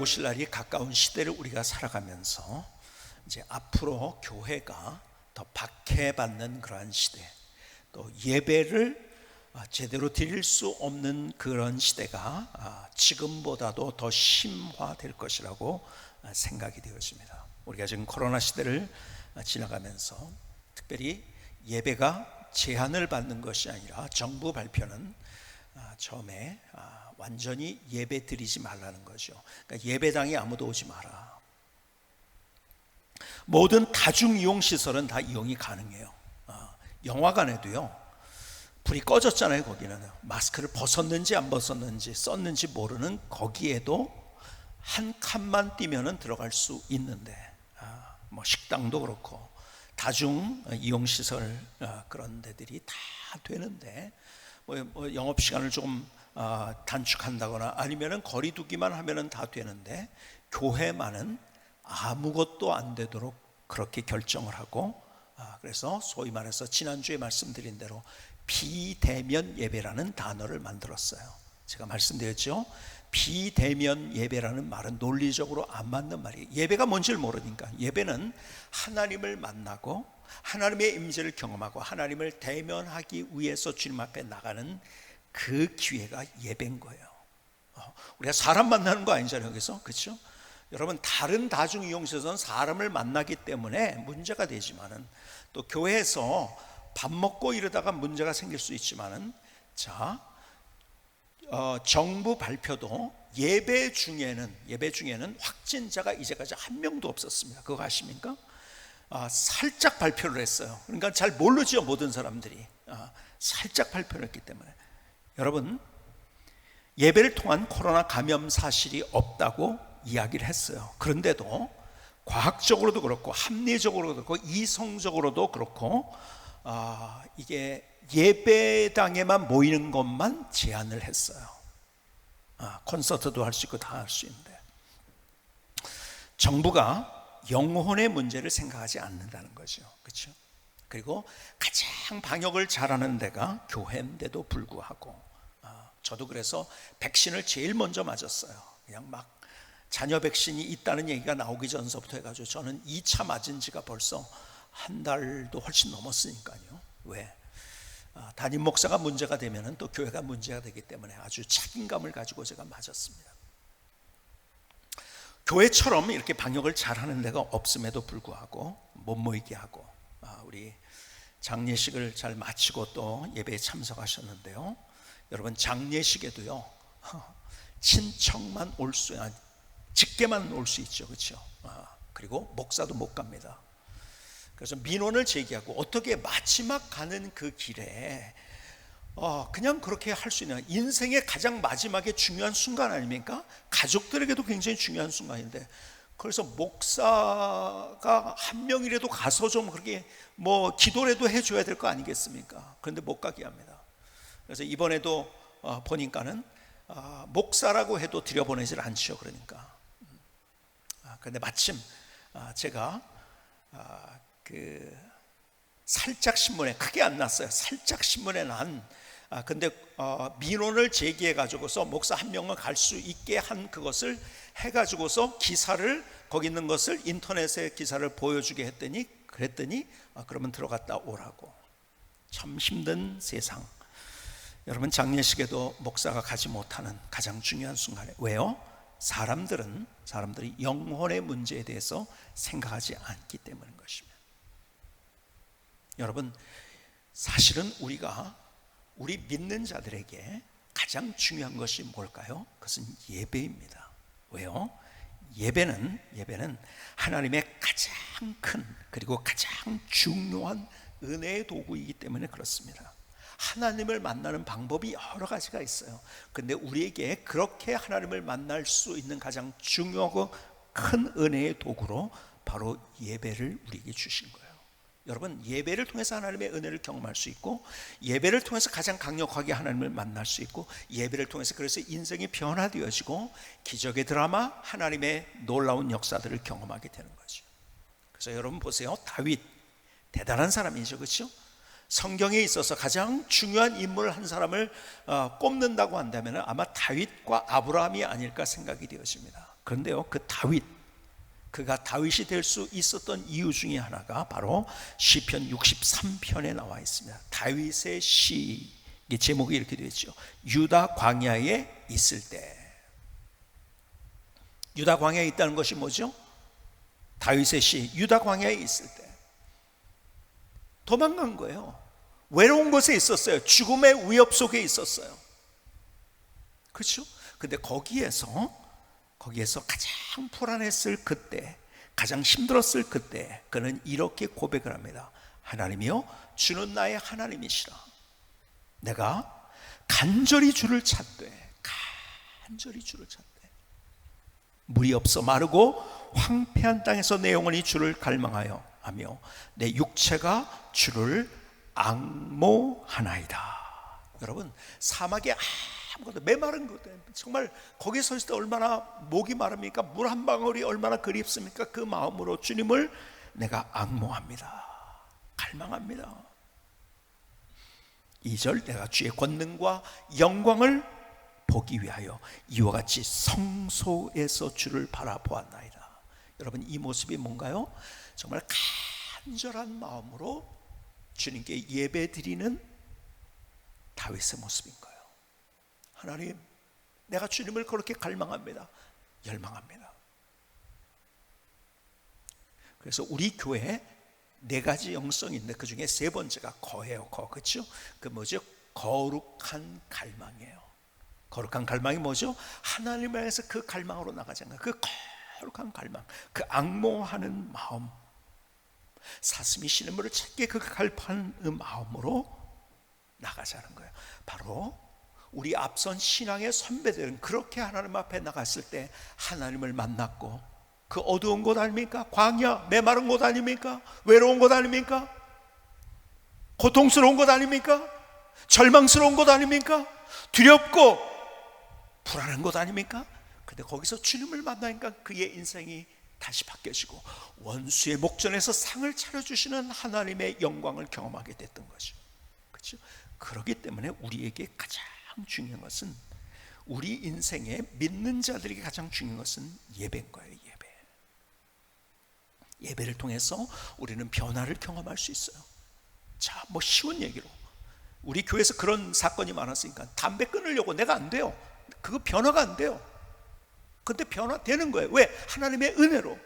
오실 날이 가까운 시대를 우리가 살아가면서 이제 앞으로 교회가 더 박해받는 그러한 시대, 또 예배를 제대로 드릴 수 없는 그런 시대가 지금보다도 더 심화될 것이라고 생각이 되었습니다. 우리가 지금 코로나 시대를 지나가면서 특별히 예배가 제한을 받는 것이 아니라 정부 발표는 처음에 완전히 예배 드리지 말라는 거죠. 그러니까 예배당에 아무도 오지 마라. 모든 다중이용시설은 다 이용이 가능해요. 영화관에도요, 불이 꺼졌잖아요. 거기는 마스크를 벗었는지 안 벗었는지 썼는지 모르는 거기에도 한 칸만 띄면은 들어갈 수 있는데, 뭐 식당도 그렇고 다중 이용시설 그런 데들이 다 되는데, 뭐 영업 시간을 조금 단축한다거나 아니면은 거리 두기만 하면은 다 되는데, 교회만은 아무것도 안 되도록 그렇게 결정을 하고, 그래서 소위 말해서 지난주에 말씀드린 대로 비대면 예배라는 단어를 만들었어요. 제가 말씀드렸죠. 비대면 예배라는 말은 논리적으로 안 맞는 말이에요. 예배가 뭔지를 모르니까. 예배는 하나님을 만나고 하나님의 임재를 경험하고 하나님을 대면하기 위해서 주님 앞에 나가는 그 기회가 예배인 거예요. 우리가 사람 만나는 거 아니잖아요, 여기서. 그렇죠? 여러분, 다른 다중이용시설은 사람을 만나기 때문에 문제가 되지만은, 또 교회에서 밥 먹고 이러다가 문제가 생길 수 있지만은, 정부 발표도 예배 중에는 확진자가 이제까지 한 명도 없었습니다. 그거 아십니까? 살짝 발표를 했어요. 그러니까 잘 모르죠, 모든 사람들이. 살짝 발표를 했기 때문에. 여러분, 예배를 통한 코로나 감염 사실이 없다고 이야기를 했어요. 그런데도 과학적으로도 그렇고 합리적으로도 그렇고 이성적으로도 그렇고 이게 예배당에만 모이는 것만 제한을 했어요. 콘서트도 할 수 있고 다 할 수 있는데, 정부가 영혼의 문제를 생각하지 않는다는 거죠. 그렇죠? 그리고 가장 방역을 잘하는 데가 교회인데도 불구하고, 저도 그래서 백신을 제일 먼저 맞았어요. 그냥 막 자녀 백신이 있다는 얘기가 나오기 전서부터 해가지고 저는 2차 맞은 지가 벌써 한 달도 훨씬 넘었으니까요. 왜? 담임 목사가 문제가 되면은 또 교회가 문제가 되기 때문에 아주 책임감을 가지고 제가 맞았습니다. 교회처럼 이렇게 방역을 잘하는 데가 없음에도 불구하고 못 모이게 하고, 우리 장례식을 잘 마치고 또 예배에 참석하셨는데요, 여러분, 장례식에도요 친척만 올 수, 직계만 올 수 있죠. 그렇죠? 그리고 목사도 못 갑니다. 그래서 민원을 제기하고, 어떻게 마지막 가는 그 길에 그냥 그렇게 할 수 있는, 인생의 가장 마지막에 중요한 순간 아닙니까? 가족들에게도 굉장히 중요한 순간인데, 그래서 목사가 한 명이라도 가서 좀 그렇게 뭐 기도라도 해줘야 될 거 아니겠습니까? 그런데 못 가게 합니다. 그래서 이번에도 보니까는 목사라고 해도 들여보내질 않죠. 그러니까. 그런데 마침 제가 그 살짝 신문에, 크게 안 났어요. 살짝 신문에 난, 근데 민원을 제기해 가지고서 목사 한 명은 갈 수 있게 한 그것을 해 가지고서 기사를, 거기 있는 것을 인터넷에 기사를 보여주게 그랬더니 그러면 들어갔다 오라고. 참 힘든 세상. 여러분, 장례식에도 목사가 가지 못하는 가장 중요한 순간에, 왜요? 사람들이 영혼의 문제에 대해서 생각하지 않기 때문인 것입니다. 여러분, 사실은 우리 믿는 자들에게 가장 중요한 것이 뭘까요? 그것은 예배입니다. 왜요? 예배는 하나님의 가장 큰, 그리고 가장 중요한 은혜의 도구이기 때문에 그렇습니다. 하나님을 만나는 방법이 여러 가지가 있어요. 그런데 우리에게 그렇게 하나님을 만날 수 있는 가장 중요하고 큰 은혜의 도구로 바로 예배를 우리에게 주신 거예요. 여러분, 예배를 통해서 하나님의 은혜를 경험할 수 있고, 예배를 통해서 가장 강력하게 하나님을 만날 수 있고, 예배를 통해서 그래서 인생이 변화되어지고 기적의 드라마, 하나님의 놀라운 역사들을 경험하게 되는 거죠. 그래서 여러분 보세요. 다윗, 대단한 사람이죠. 그렇죠? 성경에 있어서 가장 중요한 인물 한 사람을 꼽는다고 한다면 아마 다윗과 아브라함이 아닐까 생각이 되어집니다. 그런데요, 그 다윗, 그가 다윗이 될 수 있었던 이유 중에 하나가 바로 시편 63편에 나와 있습니다. 다윗의 시, 제목이 이렇게 되어 있죠. 유다 광야에 있을 때. 유다 광야에 있다는 것이 뭐죠? 다윗의 시, 유다 광야에 있을 때 도망간 거예요. 외로운 곳에 있었어요. 죽음의 위협 속에 있었어요. 그렇죠? 근데 거기에서 가장 불안했을 그때, 가장 힘들었을 그때 그는 이렇게 고백을 합니다. 하나님이여, 주는 나의 하나님이시라. 내가 간절히 주를 찾되, 간절히 주를 찾되, 물이 없어 마르고 황폐한 땅에서 내 영혼이 주를 갈망하여 하며 내 육체가 주를 앙모하나이다. 여러분, 사막에 아무것도 메마른 것, 정말 거기 서 있을 때 얼마나 목이 마릅니까? 물 한 방울이 얼마나 그립습니까? 그 마음으로 주님을 내가 앙모합니다. 갈망합니다. 2절, 내가 주의 권능과 영광을 보기 위하여 이와 같이 성소에서 주를 바라보았나이다. 여러분, 이 모습이 뭔가요? 정말 간절한 마음으로 주님께 예배 드리는 다윗의 모습인 거예요. 하나님, 내가 주님을 그렇게 갈망합니다. 열망합니다. 그래서 우리 교회에 4가지 영성이 있는데 그 중에 3번째가 거예요. 그렇죠? 그 뭐죠? 거룩한 갈망이에요. 거룩한 갈망이 뭐죠? 하나님을 향해서 그 갈망으로 나가자는 거예요. 그 거룩한 갈망, 그 앙모하는 마음, 사슴이 시냇물을 찾게 그 갈파하는 마음으로 나가자는 거예요. 바로 우리 앞선 신앙의 선배들은 그렇게 하나님 앞에 나갔을 때 하나님을 만났고, 그 어두운 곳 아닙니까? 광야, 메마른 곳 아닙니까? 외로운 곳 아닙니까? 고통스러운 곳 아닙니까? 절망스러운 곳 아닙니까? 두렵고 불안한 곳 아닙니까? 근데 거기서 주님을 만나니까 그의 인생이 다시 바뀌어지고 원수의 목전에서 상을 차려주시는 하나님의 영광을 경험하게 됐던 거죠. 그렇죠? 그렇기 때문에 우리에게 가장 중요한 것은, 우리 인생에 믿는 자들에게 가장 중요한 것은 예배인 거예요. 예배를 통해서 우리는 변화를 경험할 수 있어요. 자, 뭐 쉬운 얘기로, 우리 교회에서 그런 사건이 많았으니까 담배 끊으려고 내가 안 돼요. 그거 변화가 안 돼요. 근데 변화되는 거예요. 왜? 하나님의 은혜로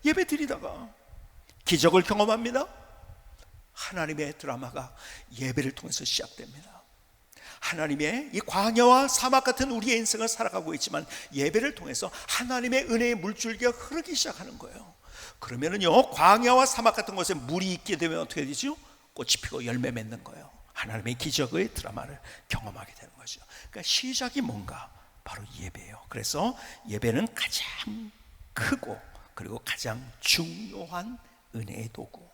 예배 드리다가 기적을 경험합니다. 하나님의 드라마가 예배를 통해서 시작됩니다. 하나님의 이 광야와 사막 같은 우리의 인생을 살아가고 있지만 예배를 통해서 하나님의 은혜의 물줄기가 흐르기 시작하는 거예요. 그러면은요, 광야와 사막 같은 곳에 물이 있게 되면 어떻게 되죠? 꽃이 피고 열매 맺는 거예요. 하나님의 기적의 드라마를 경험하게 되는 거죠. 그러니까 시작이 뭔가? 바로 예배예요. 그래서 예배는 가장 크고 그리고 가장 중요한 은혜의 도구,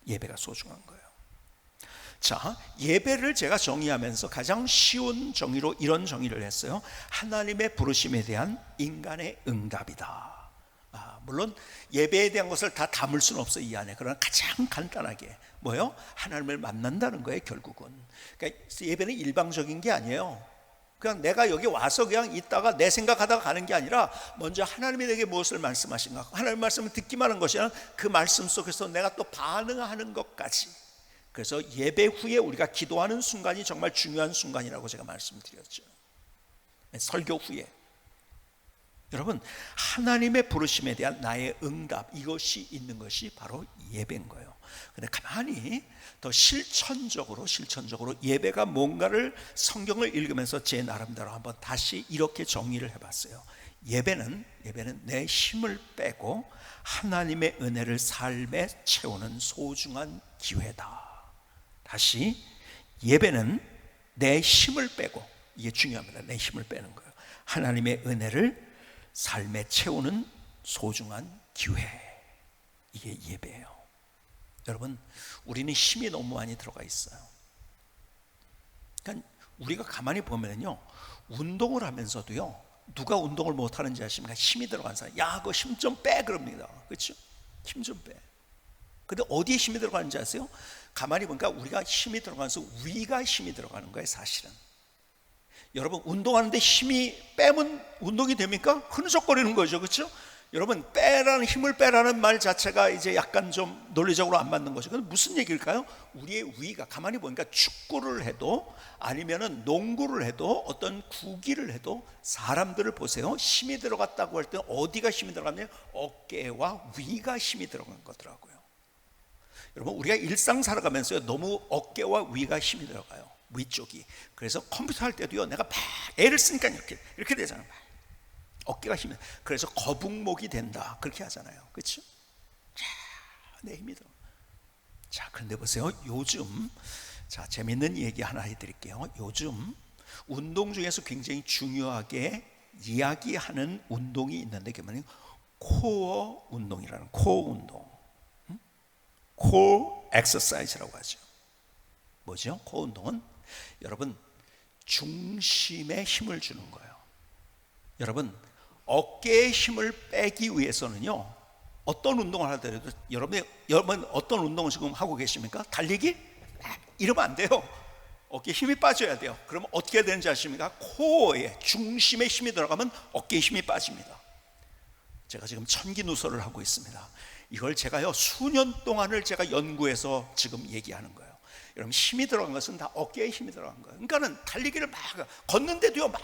예배가 소중한 거예요. 자, 예배를 제가 정의하면서 가장 쉬운 정의로 이런 정의를 했어요. 하나님의 부르심에 대한 인간의 응답이다. 물론 예배에 대한 것을 다 담을 수는 없어요, 이 안에. 그러나 가장 간단하게 뭐예요? 하나님을 만난다는 거예요, 결국은. 그러니까 예배는 일방적인 게 아니에요. 그냥 내가 여기 와서 그냥 있다가 내 생각하다가 가는 게 아니라 먼저 하나님이 내게 무엇을 말씀하신가, 하나님 말씀을 듣기만 하는 것이 아니라 그 말씀 속에서 내가 또 반응하는 것까지. 그래서 예배 후에 우리가 기도하는 순간이 정말 중요한 순간이라고 제가 말씀드렸죠. 설교 후에. 여러분, 하나님의 부르심에 대한 나의 응답, 이것이 있는 것이 바로 예배인 거예요. 근데 가만히 더 실천적으로 예배가 뭔가를 성경을 읽으면서 제 나름대로 한번 다시 이렇게 정의를 해봤어요. 예배는 내 힘을 빼고 하나님의 은혜를 삶에 채우는 소중한 기회다. 다시, 예배는 내 힘을 빼고, 이게 중요합니다. 내 힘을 빼는 거예요. 하나님의 은혜를 삶에 채우는 소중한 기회, 이게 예배예요. 여러분, 우리는 힘이 너무 많이 들어가 있어요. 그러니까 우리가 가만히 보면요, 운동을 하면서도요, 누가 운동을 못하는지 아십니까? 힘이 들어간 사람, 야, 그거 힘 좀 빼, 그럽니다. 그렇죠? 힘 좀 빼. 근데 어디에 힘이 들어가는지 아세요? 가만히 보니까 우리가 힘이 들어가면서 위가 힘이 들어가는 거예요, 사실은. 여러분 운동하는데 힘이 빼면 운동이 됩니까? 흐느적거리는 거죠, 그렇죠? 여러분 빼라는, 힘을 빼라는 말 자체가 이제 약간 좀 논리적으로 안 맞는 거죠. 그건 무슨 얘기일까요? 우리의 위가, 가만히 보니까 축구를 해도 아니면은 농구를 해도 어떤 구기를 해도 사람들을 보세요. 힘이 들어갔다고 할 때 어디가 힘이 들어갔냐면 어깨와 위가 힘이 들어간 거더라고요. 여러분 우리가 일상 살아가면서 너무 어깨와 위가 힘이 들어가요. 위쪽이. 그래서 컴퓨터 할 때도요, 내가 막 애를 쓰니까 이렇게 되잖아요. 어깨가 힘이. 그래서 거북목이 된다 그렇게 하잖아요, 그렇죠? 내 힘이 들어. 자, 그런데 보세요. 요즘 자 재밌는 얘기 하나 해드릴게요. 요즘 운동 중에서 굉장히 중요하게 이야기하는 운동이 있는데 그게 뭐냐면 코어 운동이라는, 코어 운동, 코어 엑서사이즈라고 하죠. 뭐죠? 코어 운동은 여러분 중심에 힘을 주는 거예요. 여러분 어깨에 힘을 빼기 위해서는요, 어떤 운동을 하더라도 여러분 어떤 운동을 지금 하고 계십니까? 달리기? 이러면 안 돼요. 어깨에 힘이 빠져야 돼요. 그러면 어떻게 해야 되는지 아십니까? 코어에 중심에 힘이 들어가면 어깨에 힘이 빠집니다. 제가 지금 천기누설을 하고 있습니다. 이걸 제가요 수년 동안을 제가 연구해서 지금 얘기하는 거예요. 여러분 힘이 들어간 것은 다 어깨에 힘이 들어간 거예요. 그러니까는 달리기를 막 걷는데도요 막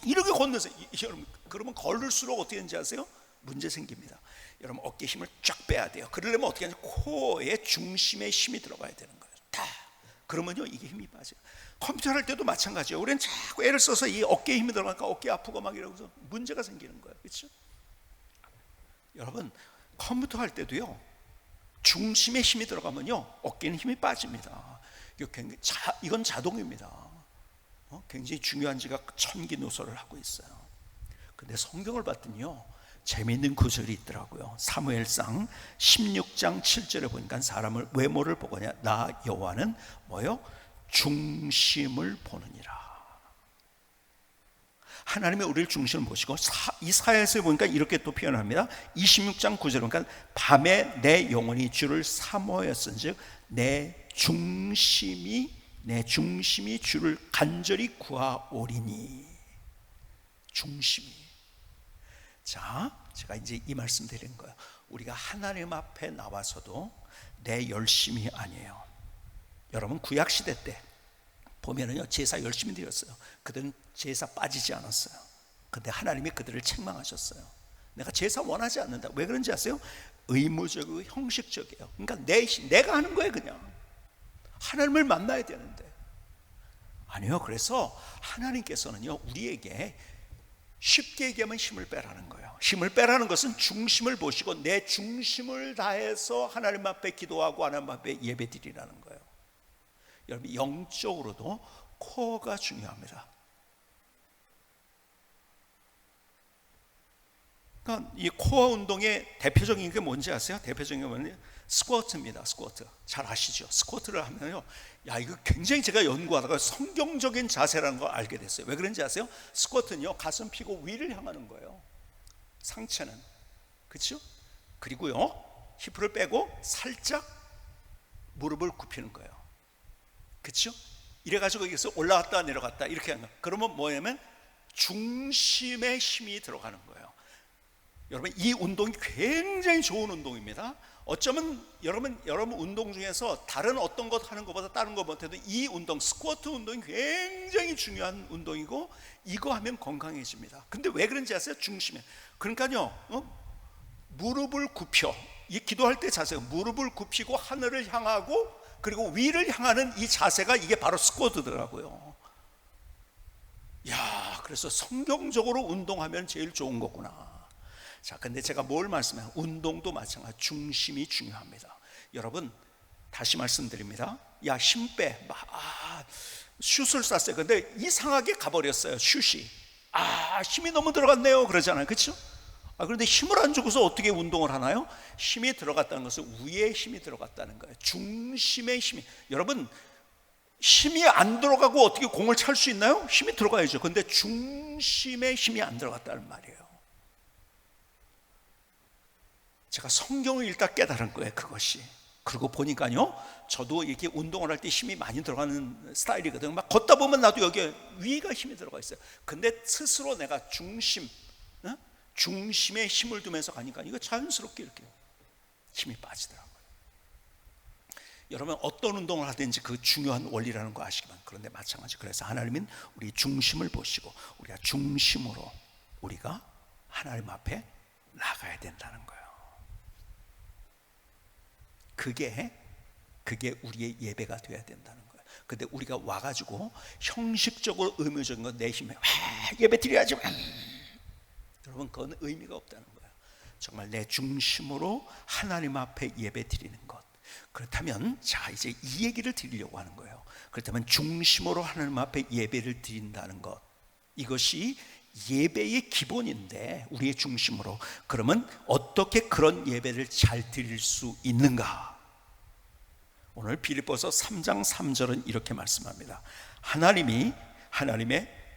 이렇게 걷는서 여러분 그러면 걸을수록 어떻게 되는지 아세요? 문제 생깁니다. 여러분 어깨에 힘을 쫙 빼야 돼요. 그러려면 어떻게 하냐? 코어의 중심에 힘이 들어가야 되는 거예요. 다. 그러면요 이게 힘이 빠져요. 컴퓨터 할 때도 마찬가지예요. 우리는 자꾸 애를 써서 이 어깨에 힘이 들어가니까 어깨 아프고 막 이러면서 문제가 생기는 거예요. 그렇죠? 여러분 컴퓨터 할 때도요 중심에 힘이 들어가면요 어깨는 힘이 빠집니다. 이건 자동입니다. 굉장히 중요한 제가 천기누설을 하고 있어요. 근데 성경을 봤더니요 재미있는 구절이 있더라고요. 사무엘상 16장 7절에 보니까 사람을 외모를 보거냐 나 여호와는 뭐요? 중심을 보느니라. 하나님의 우리를 중심을 보시고 이사야에서 보니까 이렇게 또 표현합니다. 26장 9절에 보니까 밤에 내 영혼이 주를 사모하였은즉 내 중심이 주를 간절히 구하오리니. 중심이. 자, 제가 이제 이 말씀 드리는 거예요. 우리가 하나님 앞에 나와서도 내 열심이 아니에요. 여러분 구약시대 때 보면은요 제사 열심히 드렸어요. 그들은 제사 빠지지 않았어요. 근데 하나님이 그들을 책망하셨어요. 내가 제사 원하지 않는다. 왜 그런지 아세요? 의무적이고 형식적이에요. 그러니까 내가 하는 거예요. 그냥 하나님을 만나야 되는데 아니요. 그래서 하나님께서는요 우리에게 쉽게 얘기하면 힘을 빼라는 거예요. 힘을 빼라는 것은 중심을 보시고 내 중심을 다해서 하나님 앞에 기도하고 하나님 앞에 예배드리라는 거예요. 여러분 영적으로도 코어가 중요합니다. 그러니까 이 코어 운동의 대표적인 게 뭔지 아세요? 대표적인 게 뭐냐면 스쿼트입니다. 스쿼트 잘 아시죠? 스쿼트를 하면요, 야 이거 굉장히 제가 연구하다가 성경적인 자세라는 걸 알게 됐어요. 왜 그런지 아세요? 스쿼트는요 가슴 펴고 위를 향하는 거예요. 상체는 그렇죠? 그리고요 히프를 빼고 살짝 무릎을 굽히는 거예요. 그렇죠? 이래가지고 여기서 올라갔다 내려갔다 이렇게 하는 거예요. 그러면 뭐냐면 중심에 힘이 들어가는 거예요. 여러분 이 운동이 굉장히 좋은 운동입니다. 어쩌면 여러분 운동 중에서 다른 어떤 것 하는 것보다 다른 것 못해도 이 운동 스쿼트 운동이 굉장히 중요한 운동이고 이거 하면 건강해집니다. 근데 왜 그런지 아세요? 중심에. 그러니까요 무릎을 굽혀, 이 기도할 때 자세가 무릎을 굽히고 하늘을 향하고 그리고 위를 향하는 이 자세가 이게 바로 스쿼트더라고요. 야, 그래서 성경적으로 운동하면 제일 좋은 거구나. 자, 근데 제가 뭘 말씀해요? 운동도 마찬가지 중심이 중요합니다. 여러분 다시 말씀드립니다. 야, 힘 빼. 슛을 쐈어요. 근데 이상하게 가버렸어요. 슛이. 힘이 너무 들어갔네요. 그러잖아요. 그렇죠? 그런데 힘을 안 주고서 어떻게 운동을 하나요? 힘이 들어갔다는 것은 위에 힘이 들어갔다는 거예요. 중심의 힘이. 여러분 힘이 안 들어가고 어떻게 공을 찰 수 있나요? 힘이 들어가야죠. 근데 중심의 힘이 안 들어갔다는 말이에요. 제가 성경을 읽다 깨달은 거예요. 그것이 그러고 보니까요, 저도 이렇게 운동을 할 때 힘이 많이 들어가는 스타일이거든요. 막 걷다 보면 나도 여기 위가 힘이 들어가 있어요. 근데 스스로 내가 중심에 힘을 두면서 가니까 이거 자연스럽게 이렇게 힘이 빠지더라고요. 여러분, 어떤 운동을 하든지 그 중요한 원리라는 거 아시기만. 그런데 마찬가지. 그래서 하나님은 우리 중심을 보시고 우리가 중심으로 우리가 하나님 앞에 나가야 된다는 거예요. 그게 우리의 예배가 되어야 된다는 거예요. 근데 우리가 와가지고 형식적으로 의무적인 건 내 힘에 예배 드려야지, 여러분, 그건 의미가 없다는 거예요. 정말 내 중심으로 하나님 앞에 예배 드리는 것. 그렇다면 자, 이제 이 얘기를 드리려고 하는 거예요. 그렇다면 중심으로 하나님 앞에 예배를 드린다는 것, 이것이 예배의 기본인데 우리의 중심으로, 그러면 어떻게 그런 예배를 잘 드릴 수 있는가? 오늘 빌립보서 3장 3절은 이렇게 말씀합니다. 하나님의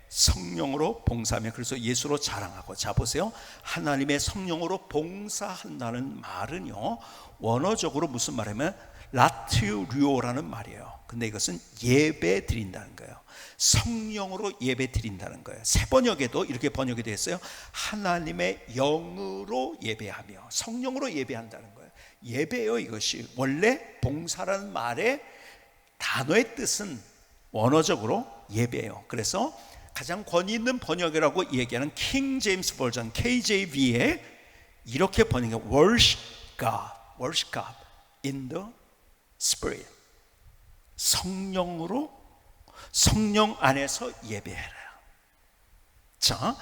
성령으로 봉사하며, 그래서 예수로 자랑하고. 자, 보세요. 하나님의 성령으로 봉사한다는 말은요, 원어적으로 무슨 말이냐면 라티오리오라는 말이에요. 근데 이것은 예배 드린다는 거예요. 성령으로 예배 드린다는 거예요. 새 번역에도 이렇게 번역이 되어 있어요. 하나님의 영으로 예배하며, 성령으로 예배한다는 거예요. 예배요, 이것이. 원래 봉사라는 말의 단어의 뜻은 원어적으로 예배예요. 그래서 가장 권위 있는 번역이라고 얘기하는 킹 제임스 버전 KJV에 이렇게 번역해, worship God in the Spirit. 성령 안에서 예배해라. 자,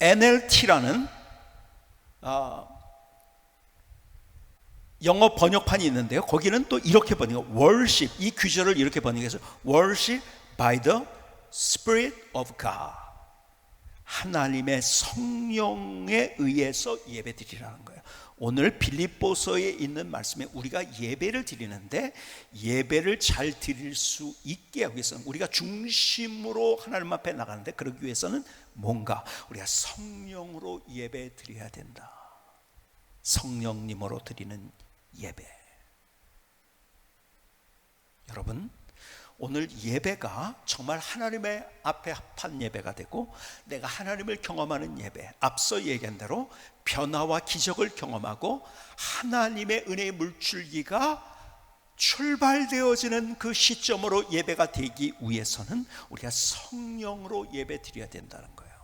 NLT라는 영어 번역판이 있는데요, 거기는 또 이렇게 번역해요. worship, 이 규절을 이렇게 번역해서 worship by the Spirit of God. 하나님의 성령에 의해서 예배드리라는 거예요. 오늘 빌립보서에 있는 말씀에 우리가 예배를 드리는데, 예배를 잘 드릴 수 있게 하기 위해서는 우리가 중심으로 하나님 앞에 나가는데, 그러기 위해서는 뭔가 우리가 성령으로 예배 드려야 된다. 성령님으로 드리는 예배. 여러분, 오늘 예배가 정말 하나님의 앞에 합한 예배가 되고, 내가 하나님을 경험하는 예배, 앞서 얘기한 대로 변화와 기적을 경험하고 하나님의 은혜의 물줄기가 출발되어지는 그 시점으로 예배가 되기 위해서는 우리가 성령으로 예배 드려야 된다는 거예요.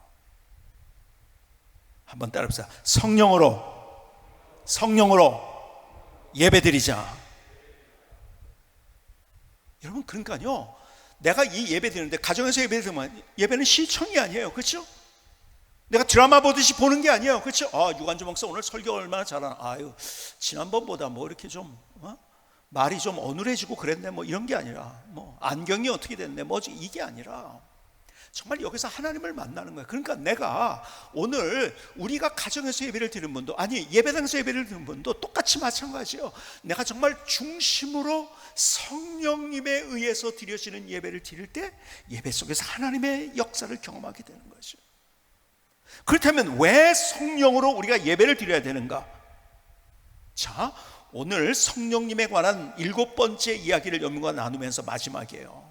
한번 따라해보세요. 성령으로 예배 드리자. 여러분, 그러니까요, 내가 이 예배 드리는데, 가정에서 예배 드리면 예배는 시청이 아니에요. 그렇죠? 내가 드라마 보듯이 보는 게 아니에요. 그렇죠? 유관주 목사 오늘 설교 얼마나 잘하나. 아유, 지난번보다 뭐 이렇게 좀 말이 좀 어눌해지고 그랬네, 뭐 이런 게 아니라, 뭐 안경이 어떻게 됐네, 뭐지, 이게 아니라 정말 여기서 하나님을 만나는 거예요. 그러니까 내가 오늘 우리가 가정에서 예배를 드리는 분도, 아니 예배당에서 예배를 드리는 분도 똑같이 마찬가지예요. 내가 정말 중심으로 성령님에 의해서 드려지는 예배를 드릴 때 예배 속에서 하나님의 역사를 경험하게 되는 거죠. 그렇다면 왜 성령으로 우리가 예배를 드려야 되는가? 자, 오늘 성령님에 관한 7번째 이야기를 여러분과 나누면서 마지막이에요.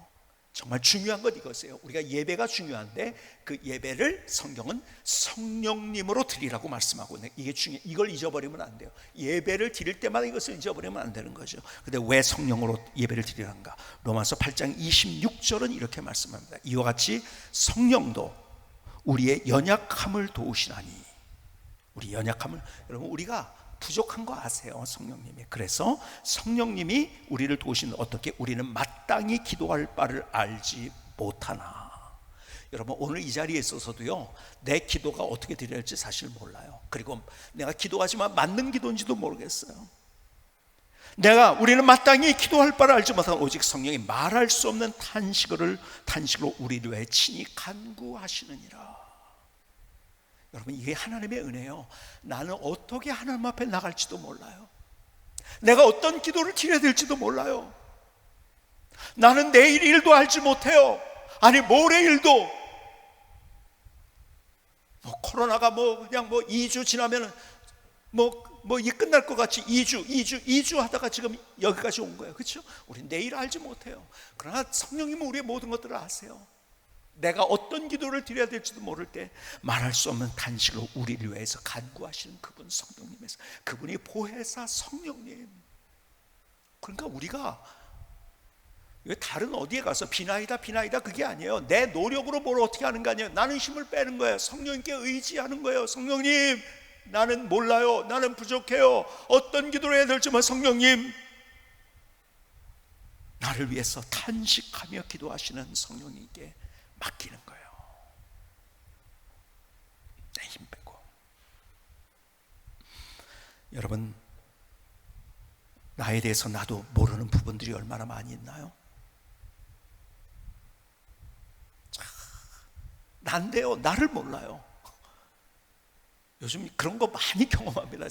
정말 중요한 건 이것이에요. 우리가 예배가 중요한데 그 예배를 성경은 성령님으로 드리라고 말씀하고 있는, 이게 중요해요. 이걸 잊어버리면 안 돼요. 예배를 드릴 때마다 이것을 잊어버리면 안 되는 거죠. 근데 왜 성령으로 예배를 드리는가? 로마서 8장 26절은 이렇게 말씀합니다. 이와 같이 성령도 우리의 연약함을 도우시나니. 우리 연약함을, 여러분 우리가 부족한 거 아세요, 성령님이. 그래서 성령님이 우리를 도우시는, 어떻게? 우리는 마땅히 기도할 바를 알지 못하나. 여러분, 오늘 이 자리에 있어서도요, 내 기도가 어떻게 드려야 할지 사실 몰라요. 그리고 내가 기도하지만 맞는 기도인지도 모르겠어요. 우리는 마땅히 기도할 바를 알지 못하나 오직 성령이 말할 수 없는 탄식으로 우리를 위해 친히 간구하시느니라. 여러분, 이게 하나님의 은혜예요. 나는 어떻게 하나님 앞에 나갈지도 몰라요. 내가 어떤 기도를 드려야 될지도 몰라요. 나는 내일 일도 알지 못해요. 아니 모레 일도. 코로나가 그냥 2주 지나면 이 끝날 것 같이 2주 하다가 지금 여기까지 온 거예요. 그렇죠? 우리 내일 알지 못해요. 그러나 성령님은 우리의 모든 것들을 아세요. 내가 어떤 기도를 드려야 될지도 모를 때 말할 수 없는 단식으로 우리를 위해서 간구하시는 그분 성령님에서, 그분이 보혜사 성령님. 그러니까 우리가 왜 다른 어디에 가서 비나이다 그게 아니에요. 내 노력으로 뭘 어떻게 하는 게 아니에요. 나는 힘을 빼는 거예요. 성령님께 의지하는 거예요. 성령님, 나는 몰라요. 나는 부족해요. 어떤 기도를 해야 될지만 성령님, 나를 위해서 탄식하며 기도하시는 성령님께 맡기는 거예요. 내 힘 빼고. 여러분, 나에 대해서 나도 모르는 부분들이 얼마나 많이 있나요? 난데요, 나를 몰라요. 요즘 그런 거 많이 경험합니다.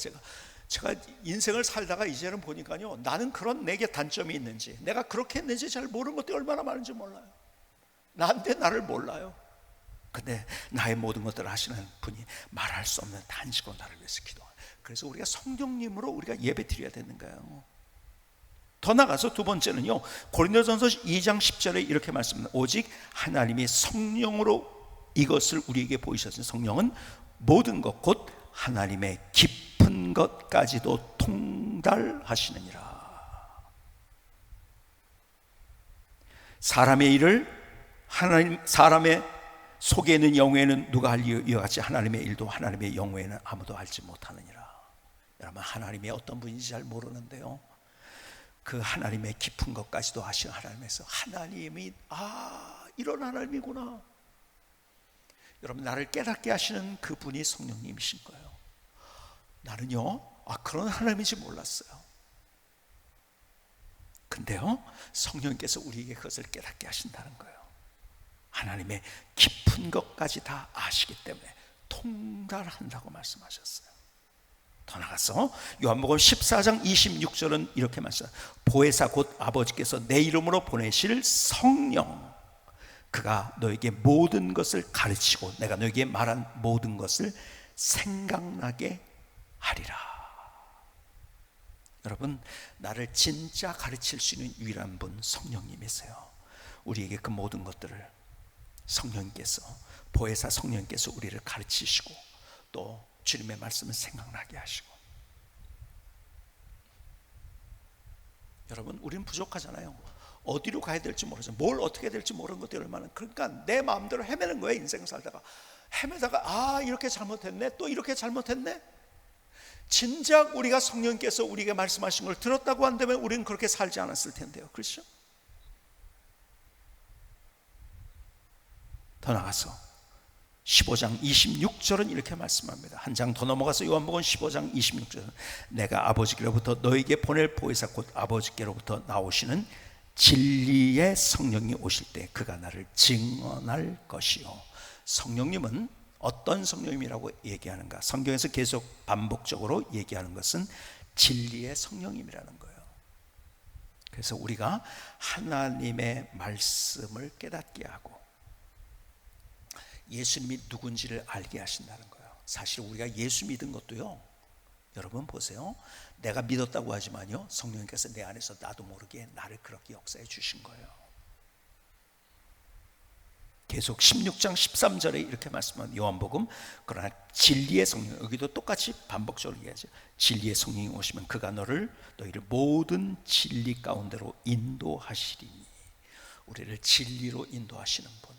제가 인생을 살다가 이제는 보니까요, 나는 그런 내게 단점이 있는지, 내가 그렇게 했는지 잘 모르는 것들이 얼마나 많은지 몰라요. 난데 나를 몰라요. 근데 나의 모든 것들을 하시는 분이 말할 수 없는 단식으로 나를 위해서 기도해요. 그래서 우리가 성령님으로 우리가 예배 드려야 되는 거예요. 더 나가서 두 번째는요, 고린도전서 2장 10절에 이렇게 말씀합니다. 오직 하나님이 성령으로 이것을 우리에게 보이셨으니 성령은 모든 것 곧 하나님의 깊은 것까지도 통달하시느니라. 사람의 일을 사람의 속에 있는 영혼에는 누가 알리요? 이와 같이 하나님의 일도 하나님의 영혼에는 아무도 알지 못하느니라. 여러분, 하나님이 어떤 분인지 잘 모르는데요, 그 하나님의 깊은 것까지도 아시는 하나님에서, 하나님이 이런 하나님이구나. 여러분, 나를 깨닫게 하시는 그분이 성령님이신 거예요. 나는요, 그런 하나님인지 몰랐어요. 근데요, 성령님께서 우리에게 그것을 깨닫게 하신다는 거예요. 하나님의 깊은 것까지 다 아시기 때문에 통달한다고 말씀하셨어요. 더 나가서 요한복음 14장 26절은 이렇게 말씀합니다. 보혜사 곧 아버지께서 내 이름으로 보내실 성령, 그가 너에게 모든 것을 가르치고 내가 너에게 말한 모든 것을 생각나게 하리라. 여러분, 나를 진짜 가르칠 수 있는 유일한 분 성령님이세요. 우리에게 그 모든 것들을 성령님께서, 보혜사 성령님께서 우리를 가르치시고 또 주님의 말씀을 생각나게 하시고. 여러분, 우리는 부족하잖아요. 어디로 가야 될지 모르죠. 뭘 어떻게 해야 될지 모르는 것들이 얼마나. 그러니까 내 마음대로 헤매는 거예요. 인생 살다가 헤매다가 이렇게 잘못했네, 또 이렇게 잘못했네. 진작 우리가 성령께서 우리에게 말씀하신 걸 들었다고 한다면 우리는 그렇게 살지 않았을 텐데요. 그렇죠? 더 나가서 15장 26절은 이렇게 말씀합니다. 한 장 더 넘어가서 요한복음 15장 26절은 내가 아버지께로부터 너에게 보낼 보혜사 곧 아버지께로부터 나오시는 진리의 성령이 오실 때 그가 나를 증언할 것이요. 성령님은 어떤 성령님이라고 얘기하는가? 성경에서 계속 반복적으로 얘기하는 것은 진리의 성령님이라는 거예요. 그래서 우리가 하나님의 말씀을 깨닫게 하고 예수님이 누군지를 알게 하신다는 거예요. 사실 우리가 예수 믿은 것도요, 여러분 보세요, 내가 믿었다고 하지만요, 성령님께서 내 안에서 나도 모르게 나를 그렇게 역사해 주신 거예요. 계속 16장 13절에 이렇게 말씀합니다. 요한복음, 그러나 진리의 성령, 여기도 똑같이 반복적으로 얘기하죠. 진리의 성령이 오시면 그가 너희를 모든 진리 가운데로 인도하시리니. 우리를 진리로 인도하시는 분.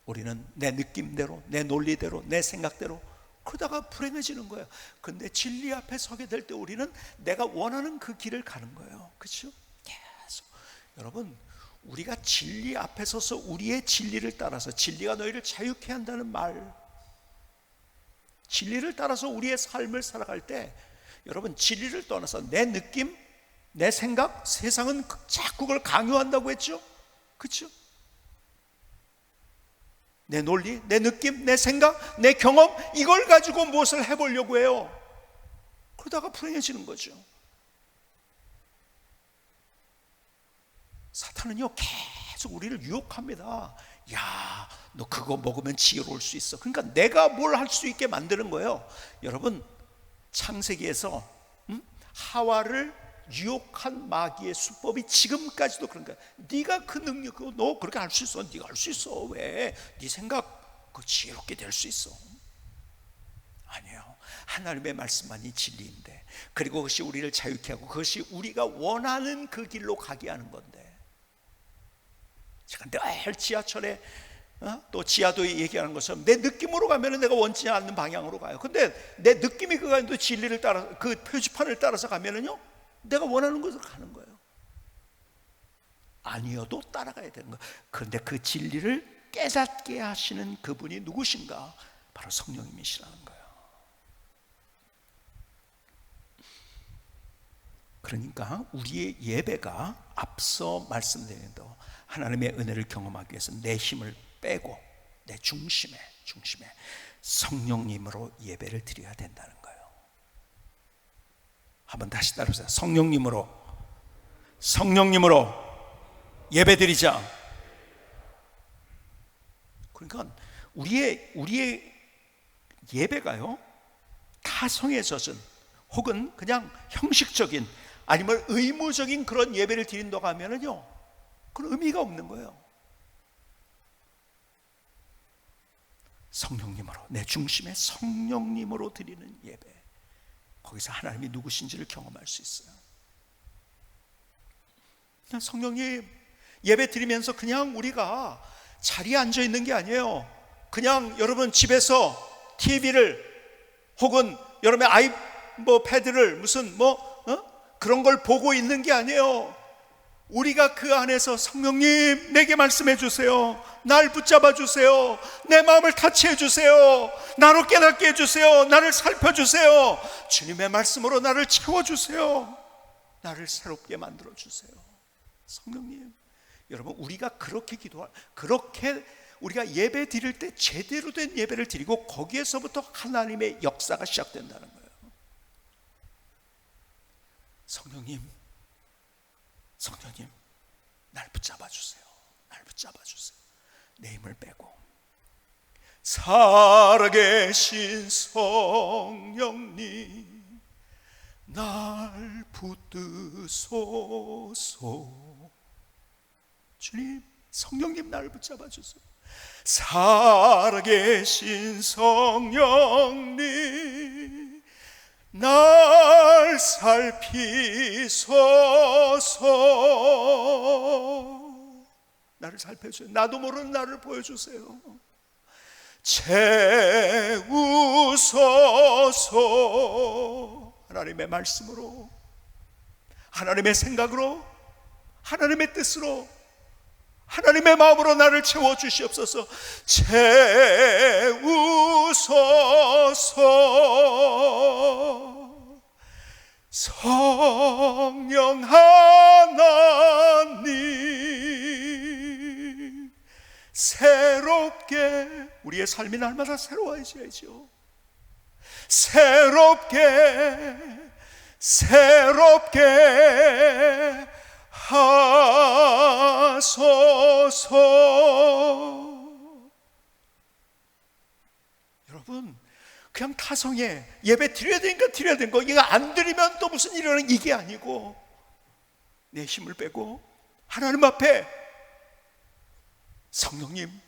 우리는 내 느낌대로, 내 논리대로, 내 생각대로 그러다가 불행해지는 거예요. 근데 진리 앞에 서게 될 때 우리는 내가 원하는 그 길을 가는 거예요. 그렇죠? 계속. 여러분, 우리가 진리 앞에 서서 우리의 진리를 따라서, 진리가 너희를 자유케 한다는 말, 진리를 따라서 우리의 삶을 살아갈 때, 여러분, 진리를 떠나서 내 느낌, 내 생각, 세상은 자꾸 그걸 강요한다고 했죠? 그렇죠? 내 논리, 내 느낌, 내 생각, 내 경험, 이걸 가지고 무엇을 해보려고 해요. 그러다가 불행해지는 거죠. 사탄은요, 계속 우리를 유혹합니다. 야, 너 그거 먹으면 지혜로울 수 있어. 그러니까 내가 뭘 할 수 있게 만드는 거예요. 여러분, 창세기에서 하와를 유혹한 마귀의 수법이 지금까지도 그런 거야. 네가 그 능력, 너 그렇게 할 수 있어. 네가 할 수 있어. 왜? 네 생각 그 지혜롭게 될 수 있어. 아니에요. 하나님의 말씀만이 진리인데, 그리고 그것이 우리를 자유케 하고 그것이 우리가 원하는 그 길로 가게 하는 건데, 제가 늘 지하철에 또 지하도에 얘기하는 것처럼 내 느낌으로 가면 내가 원치 않는 방향으로 가요. 근데 내 느낌이 그가도 진리를 따라 그 표지판을 따라서 가면은요, 내가 원하는 곳으로 가는 거예요. 아니어도 따라가야 되는 거예요. 그런데 그 진리를 깨닫게 하시는 그분이 누구신가? 바로 성령님이시라는 거예요. 그러니까 우리의 예배가 앞서 말씀드린 대로 하나님의 은혜를 경험하기 위해서 내 힘을 빼고 내 중심에 성령님으로 예배를 드려야 된다는 거예요. 한번 다시 따라오세요. 성령님으로 예배 드리자. 그러니까 우리의 예배가요, 타성에 젖은 혹은 그냥 형식적인 아니면 의무적인 그런 예배를 드린다고 하면은요, 그런 의미가 없는 거예요. 성령님으로, 내 중심에 성령님으로 드리는 예배, 거기서 하나님이 누구신지를 경험할 수 있어요. 그냥 성령님 예배 드리면서 그냥 우리가 자리에 앉아 있는 게 아니에요. 그냥 여러분 집에서 TV를 혹은 여러분의 패드를 무슨 그런 걸 보고 있는 게 아니에요. 우리가 그 안에서 성령님 내게 말씀해 주세요. 날 붙잡아 주세요. 내 마음을 타치해 주세요. 나로 깨닫게 해주세요. 나를 살펴주세요. 주님의 말씀으로 나를 채워주세요. 나를 새롭게 만들어 주세요. 성령님, 여러분, 우리가 그렇게 그렇게 우리가 예배 드릴 때 제대로 된 예배를 드리고 거기에서부터 하나님의 역사가 시작된다는 거예요. 성령님, 날 붙잡아 주세요. 내 힘을 빼고. 살아계신 성령님, 날 붙드소서. 주님, 성령님 날 붙잡아 주세요. 살아계신 성령님, 날 살피소서. 나를 살펴주세요. 나도 모르는 나를 보여주세요. 채우소서. 하나님의 말씀으로, 하나님의 생각으로, 하나님의 뜻으로, 하나님의 마음으로 나를 채워주시옵소서. 채우소서. 성령 하나님, 새롭게 우리의 삶이 날마다 새로워져야죠. 새롭게 하소서. 여러분, 그냥 타성에 예배 드려야 되니까 드려야 되는 거, 이거 안 드리면 또 무슨 일이 일어나는, 이게 아니고 내 힘을 빼고 하나님 앞에, 성령님,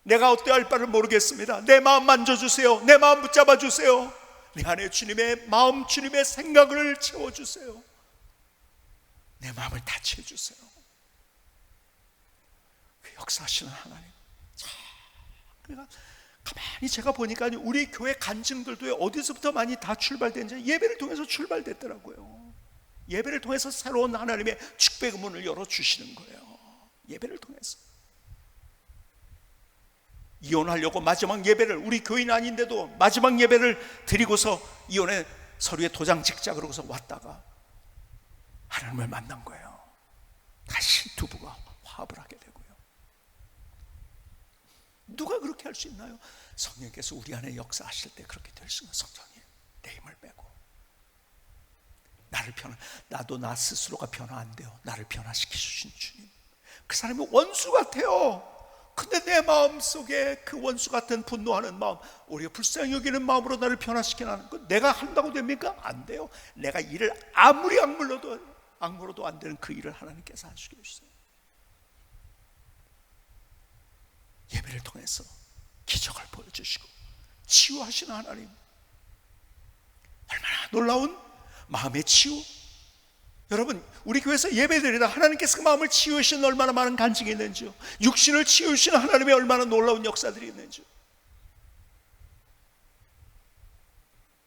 내가 어떠할 바를 모르겠습니다. 내 마음 만져주세요. 내 마음 붙잡아 주세요. 내 안에 주님의 마음, 주님의 생각을 채워주세요. 내 마음을 다치해 주세요. 그 역사하시는 하나님. 그러니까 가만히 제가 보니까 우리 교회 간증들도 어디서부터 많이 다 출발된지 예배를 통해서 출발됐더라고요. 예배를 통해서 새로운 하나님의 축복의 문을 열어주시는 거예요. 예배를 통해서. 이혼하려고 마지막 예배를, 우리 교인 아닌데도 마지막 예배를 드리고서 이혼의 서류에 도장 찍자 그러고서 왔다가 하나님을 만난 거예요. 다시 두 부가 화합을 하게 되고요. 누가 그렇게 할 수 있나요? 성령께서 우리 안에 역사하실 때 그렇게 될 수 있는. 성령님, 내 힘을 빼고 나를 나도 나 스스로가 변화 안 돼요. 나를 변화시키신 주님. 그 사람이 원수 같아요. 근데 내 마음속에 그 원수 같은 분노하는 마음, 오히려 불쌍히 여기는 마음으로 나를 변화시키는 거 내가 한다고 됩니까? 안 돼요. 내가 일을 아무리 악물어도 안 되는 그 일을 하나님께서 하시게 해주세요. 예배를 통해서 기적을 보여주시고 치유하시는 하나님, 얼마나 놀라운 마음의 치유. 여러분, 우리 교회에서 예배드리다 하나님께서 그 마음을 치유하시는 얼마나 많은 간증이 있는지요, 육신을 치유하시는 하나님의 얼마나 놀라운 역사들이 있는지요.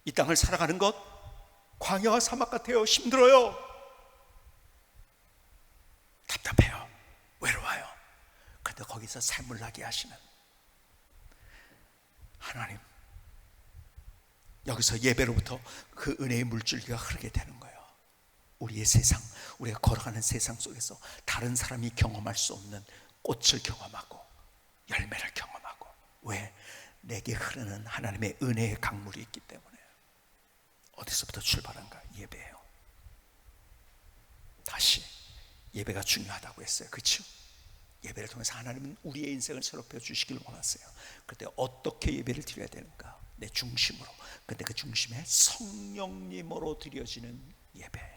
이 땅을 살아가는 것 광야와 사막 같아요. 힘들어요. 답답해요. 외로워요. 근데 거기서 삶을 나게 하시는 하나님, 여기서 예배로부터 그 은혜의 물줄기가 흐르게 되는 거예요. 우리의 세상, 우리가 걸어가는 세상 속에서 다른 사람이 경험할 수 없는 꽃을 경험하고 열매를 경험하고. 왜? 내게 흐르는 하나님의 은혜의 강물이 있기 때문에. 어디서부터 출발한가? 예배예요. 다시 예배가 중요하다고 했어요. 그렇죠? 예배를 통해서 하나님은 우리의 인생을 새롭게 주시길 원하세요. 그때 어떻게 예배를 드려야 되는가? 내 중심으로. 근데 그 중심에 성령님으로 드려지는 예배.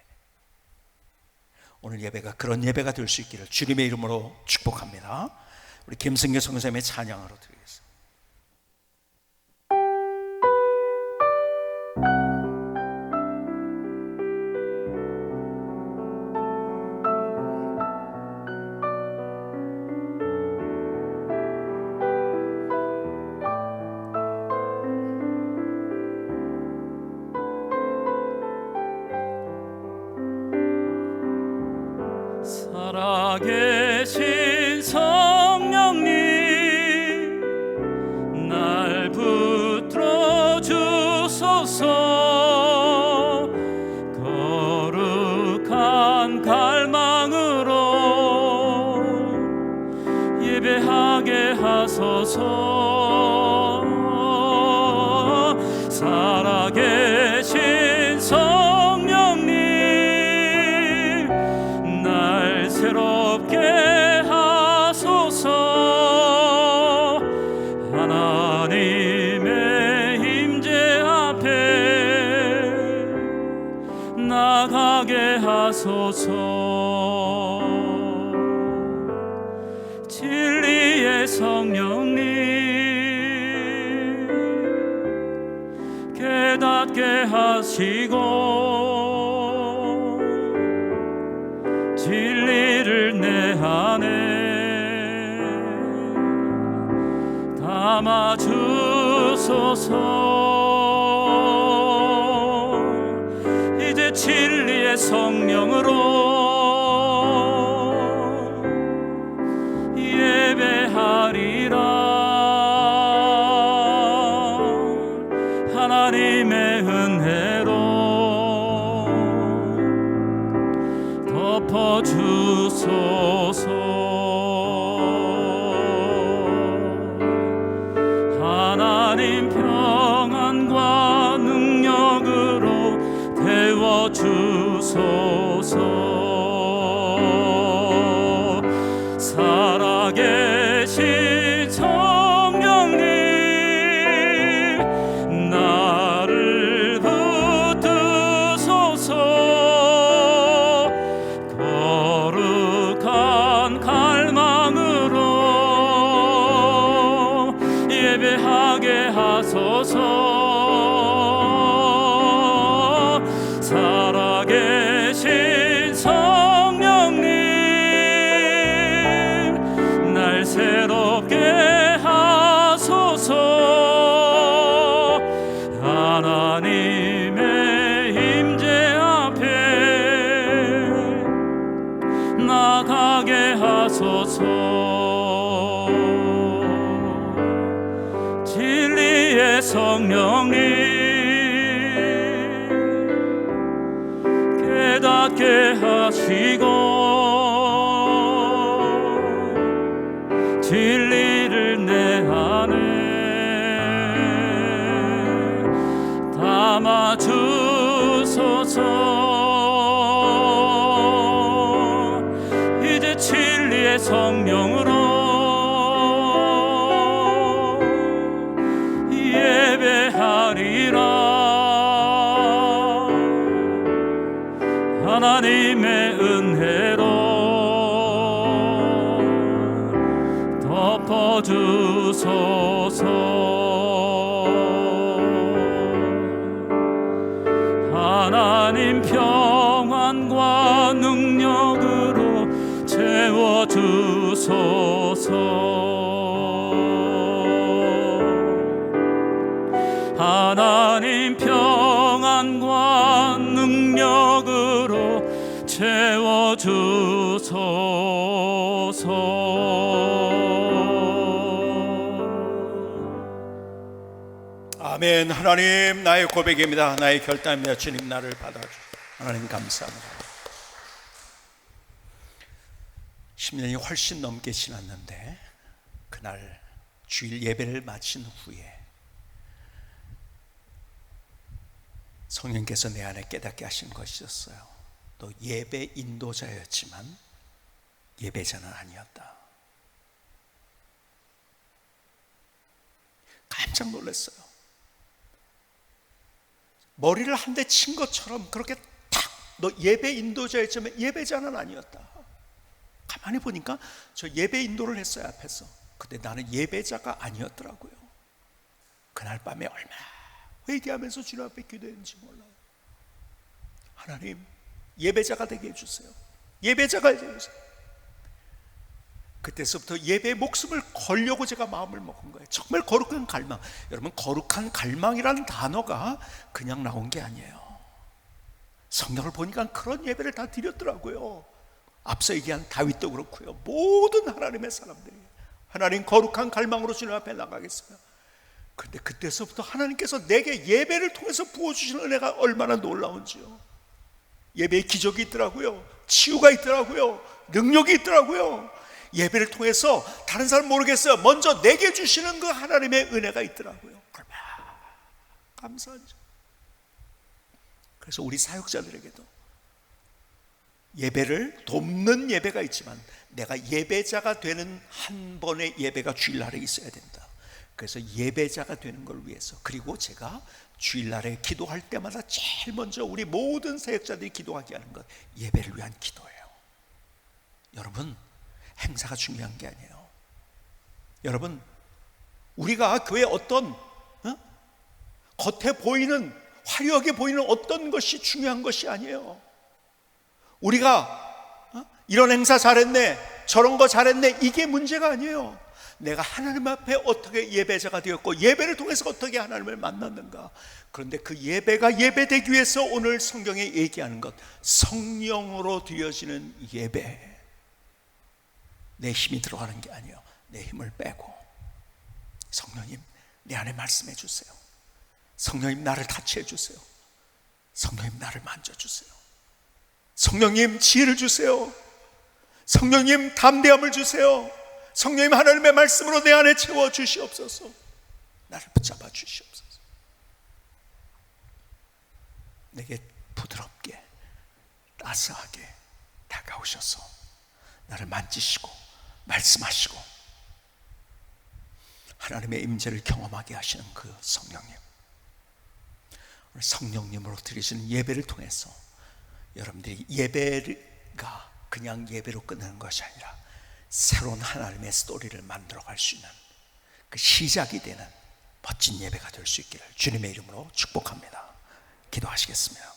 오늘 예배가 그런 예배가 될 수 있기를 주님의 이름으로 축복합니다. 우리 김승규 선생님의 찬양으로 드리겠습니다. 살아계신 성령님, 날 붙들어 주소서. 거룩한 갈망으로 예배하게 하소서. 살아계신 성령님, 날 새롭게 하소서. 하나님의 임재 앞에 나가게 하소서. 진리의 성령님, 깨닫게 하시고 진리를 내 안에 담아 주소서. 이제 진리의 성령으로 예배하리라. 하나님의 은혜로 덮어주소서. 하나님 평안과 능력으로 태워주소서. 살아계신 성령님, 나를 붙드소서. 거룩한 갈망으로 예배하게 하소서. 살아계신 성령님, 날 새롭게 하소서. 하나님의 임재 앞에 나가게 하소서. 진리의 성령님, 깨닫게 하시고 진리를 내 안에 담아 주소서. 이제 진리의 성령으로 하나님 평안과 능력으로 채워주소서. 하나님 평안과 능력으로 채워주소서. 아멘. 하나님, 나의 고백입니다. 나의 결단입니다. 주님, 나를 받아주시오. 하나님 감사합니다. 10년이 훨씬 넘게 지났는데 그날 주일 예배를 마친 후에 성령께서 내 안에 깨닫게 하신 것이었어요. 너 예배 인도자였지만 예배자는 아니었다. 깜짝 놀랐어요. 머리를 한 대 친 것처럼 그렇게 탁, 너 예배 인도자였지만 예배자는 아니었다. 가만히 보니까 저 예배 인도를 했어요, 앞에서. 근데 나는 예배자가 아니었더라고요. 그날 밤에 얼마나 회개하면서 주님 앞에 기도했는지 몰라요. 하나님, 예배자가 되게 해주세요. 예배자가 되게 해주세요. 그때서부터 예배의 목숨을 걸려고 제가 마음을 먹은 거예요. 정말 거룩한 갈망. 여러분, 거룩한 갈망이라는 단어가 그냥 나온 게 아니에요. 성경을 보니까 그런 예배를 다 드렸더라고요. 앞서 얘기한 다윗도 그렇고요. 모든 하나님의 사람들이 하나님 거룩한 갈망으로 주님 앞에 나가겠어요. 그런데 그때서부터 하나님께서 내게 예배를 통해서 부어주시는 은혜가 얼마나 놀라운지요. 예배에 기적이 있더라고요. 치유가 있더라고요. 능력이 있더라고요. 예배를 통해서 다른 사람 모르겠어요. 먼저 내게 주시는 그 하나님의 은혜가 있더라고요. 얼마나 감사하죠. 그래서 우리 사역자들에게도 예배를 돕는 예배가 있지만 내가 예배자가 되는 한 번의 예배가 주일날에 있어야 된다. 그래서 예배자가 되는 걸 위해서, 그리고 제가 주일날에 기도할 때마다 제일 먼저 우리 모든 사역자들이 기도하게 하는 것, 예배를 위한 기도예요. 여러분, 행사가 중요한 게 아니에요. 여러분, 우리가 교회 어떤 겉에 보이는, 화려하게 보이는 어떤 것이 중요한 것이 아니에요. 우리가 이런 행사 잘했네, 저런 거 잘했네, 이게 문제가 아니에요. 내가 하나님 앞에 어떻게 예배자가 되었고 예배를 통해서 어떻게 하나님을 만났는가. 그런데 그 예배가 예배되기 위해서 오늘 성경에 얘기하는 것, 성령으로 드려지는 예배. 내 힘이 들어가는 게 아니에요. 내 힘을 빼고, 성령님 내 안에 말씀해 주세요. 성령님 나를 타치해 주세요. 성령님 나를 만져주세요. 성령님 지혜를 주세요. 성령님 담대함을 주세요. 성령님 하나님의 말씀으로 내 안에 채워 주시옵소서. 나를 붙잡아 주시옵소서. 내게 부드럽게 따스하게 다가오셔서 나를 만지시고 말씀하시고 하나님의 임재를 경험하게 하시는 그 성령님, 오늘 성령님으로 드리시는 예배를 통해서 여러분들이 예배가 그냥 예배로 끝나는 것이 아니라 새로운 하나님의 스토리를 만들어갈 수 있는 그 시작이 되는 멋진 예배가 될 수 있기를 주님의 이름으로 축복합니다. 기도하시겠습니다.